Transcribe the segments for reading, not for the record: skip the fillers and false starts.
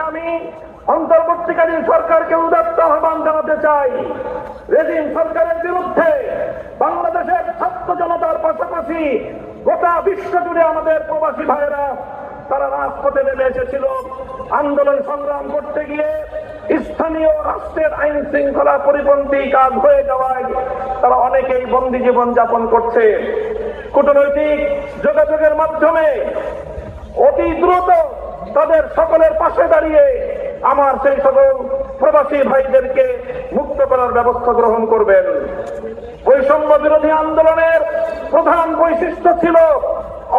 আমি অন্তর্বর্তীকালীন সরকারকে উদাত্ত আহ্বান জানাতে চাই, রেজিম সরকারের বিরুদ্ধে বাংলাদেশের ছাত্র জনতার পাশাপাশি গোটা বিশ্ব জুড়ে আমাদের প্রবাসী ভাইয়েরা তারা রাজপথে নেমে এসেছিল। আন্দোলন সংগ্রাম করতে গিয়ে স্থানীয় রাষ্ট্রের আইন শৃঙ্খলা পরিপন্থী কাজ হয়ে যাওয়ায় তারা অনেকেই বন্দী জীবন যাপন করছে। কূটনৈতিক যোগাযোগের মাধ্যমে অতি দ্রুত তাদের সকলের পাশে দাঁড়িয়ে আমার সেই সকল প্রবাসী ভাইদেরকে মুক্ত করার ব্যবস্থা গ্রহণ করবেন। বৈষম্য বিরোধী আন্দোলনের প্রধান বৈশিষ্ট্য ছিল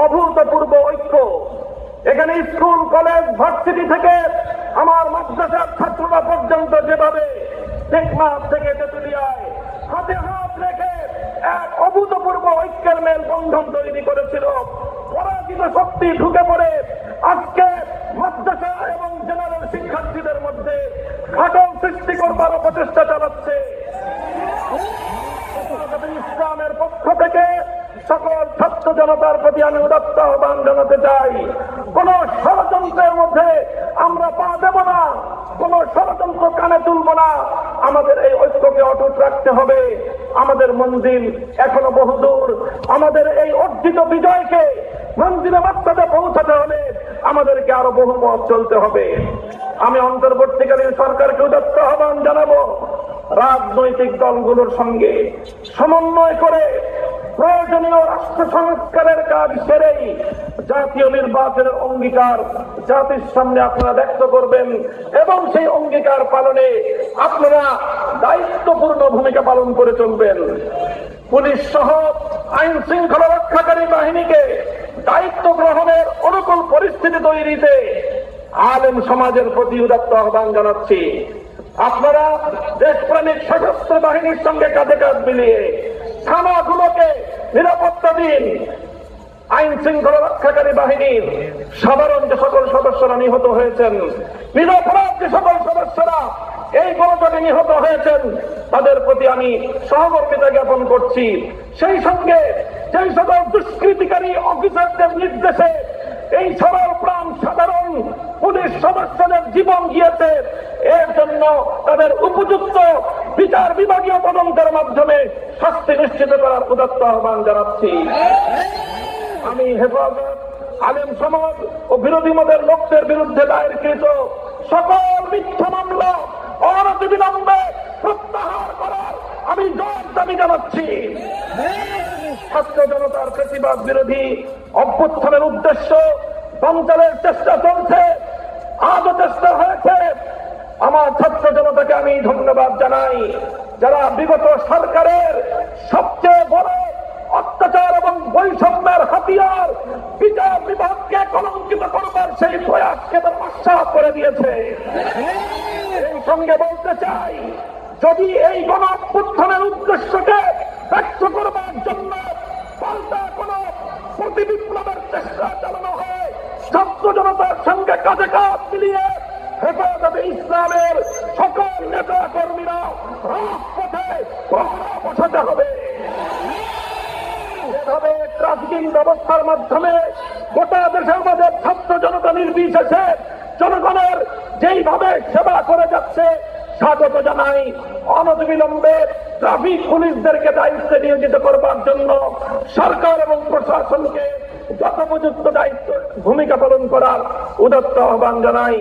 অভূতপূর্ব ঐক্য। এখানে স্কুল, কলেজ, ভার্সিটি থেকে আমার মাদ্রাসার ছাত্ররা পর্যন্ত যেভাবে টেকনাফ থেকে তেতুলিয়ায় হাতে হাত রেখে এক অভূতপূর্ব ঐক্যের মেলবন্ধন তৈরি করেছিল, পরাজিত শক্তি ঢুকে পড়ে আজকে মাদ্রাসা এবং জেনারেল শিক্ষার্থীদের মধ্যে ফাটল সৃষ্টি করবার প্রচেষ্টা চালাচ্ছে। ইসলামের পক্ষ থেকে সকল ছাত্র জনতার প্রতি আমি উদাত্ত আহ্বান জানাতে চাই, কোন ষড়যন্ত্রের মধ্যে আমরা পা দেব না, কোন ষড়যন্ত্র কানে তুলব না। আমাদের এই ঐক্যকে অটুট রাখতে হবে। আমাদের মঞ্জিল এখনো বহুদূর। আমাদের এই অর্জিত বিজয়কে মঞ্জিলে মাত্রাতে পৌঁছাতে হলে আমাদেরকে আরো বহু পথ চলতে হবে। আমি অন্তর্বর্তীকালীন সরকারকে উদাত্ত আহ্বান জানাবো, রাজনৈতিক দলগুলোর সঙ্গে সমন্বয় করে প্রয়োজনীয় রাষ্ট্র সংস্কারের কাজ সেরেই জাতীয় নির্বাচনের অঙ্গীকার জাতির সামনে আপনারা ব্যক্ত করবেন এবং সেই অঙ্গীকার পালনে আপনারা দায়িত্বপূর্ণ ভূমিকা পালন করে চলবেন। পুলিশ সহ আইন শৃঙ্খলা রক্ষাকারী বাহিনীকে দায়িত্ব গ্রহণের অনুকূল পরিস্থিতি তৈরিতে আলেম সমাজের প্রতি উদাত্ত আহ্বান জানাচ্ছি। আপনারা দেশপ্রেমিক সশস্ত্র বাহিনীর সঙ্গে কাঁধে কাঁধ মিলিয়ে থানাগুলোকে নিরাপত্তা দিন। আইন শৃঙ্খলা রক্ষাকারী বাহিনীর সাধারণ যে সকল সদস্যরা নিহত হয়েছেন, নিরপরাধ যে সকল সদস্যরা এই গণযোগে নিহত হয়েছেন, তাদের প্রতি আমি সহমর্মিতা জ্ঞাপন করছি। সেই সঙ্গে যেই সকল দুষ্কৃতিকারী অফিসারদের নির্দেশে এই সরল প্রাণ সাধারণ পুলিশ সদস্যদের জীবন গিয়েছে, এর জন্য তাদের উপযুক্ত বিচার বিভাগীয় তদন্তের মাধ্যমে শাস্তি নিশ্চিত করার উদাত্ত আহ্বান জানাচ্ছি। আমি হেফাজত, আলেম সমাজ ও বিরোধী মতের লোকদের বিরুদ্ধে দায়েরকৃত সকল মিথ্যা মামলা অনতিবিলম্বে প্রত্যাহার করার আমি জোর দাবি জানাচ্ছি। ছাত্র জনতার ফ্যাসিবাদ বিরোধী অভ্যুত্থানের উদ্দেশ্য সঞ্চারের চেষ্টা চলছে, আজও চেষ্টা হয়েছে। আমার ছাত্র জনতাকে আমি ধন্যবাদ জানাই, যারা বিগত সরকারের সবচেয়ে বড় অত্যাচার এবং বৈষম্যের হাতিয়ার বিচার বিভাগকে কলঙ্কিত করবার সেই প্রয়াসকে তারা উৎসাহ করে দিয়েছে। এই সঙ্গে বলতে চাই, যদি এই গণ অভ্যুত্থানের উদ্দেশ্যকে ব্যক্ত করবার জন্য পাল্টা কোন প্রতিবিপ্লবের চেষ্টা চালানো হয়, ছাত্র জনতার সঙ্গে কাঁধে কাঁধ মিলিয়ে হেফাজতে ইসলামের সকল নেতা কর্মীরা রাজপথে প্রহরা বসাতে হবে। এভাবে ট্রাফিকিং ব্যবস্থার মাধ্যমে গোটা দেশের মধ্যে ছাত্র জনতা নির্বিশেষে জনগণের যেইভাবে সেবা করে যাচ্ছে স্বাগত জানাই। অনতিবিলম্বে ট্রাফিক পুলিশদেরকে দায়িত্বে নিয়োজিত করবার জন্য সরকার এবং প্রশাসনকে যথোপযুক্ত দায়িত্ব ভূমিকা পালন করার উদাত্ত আহ্বান জানাই।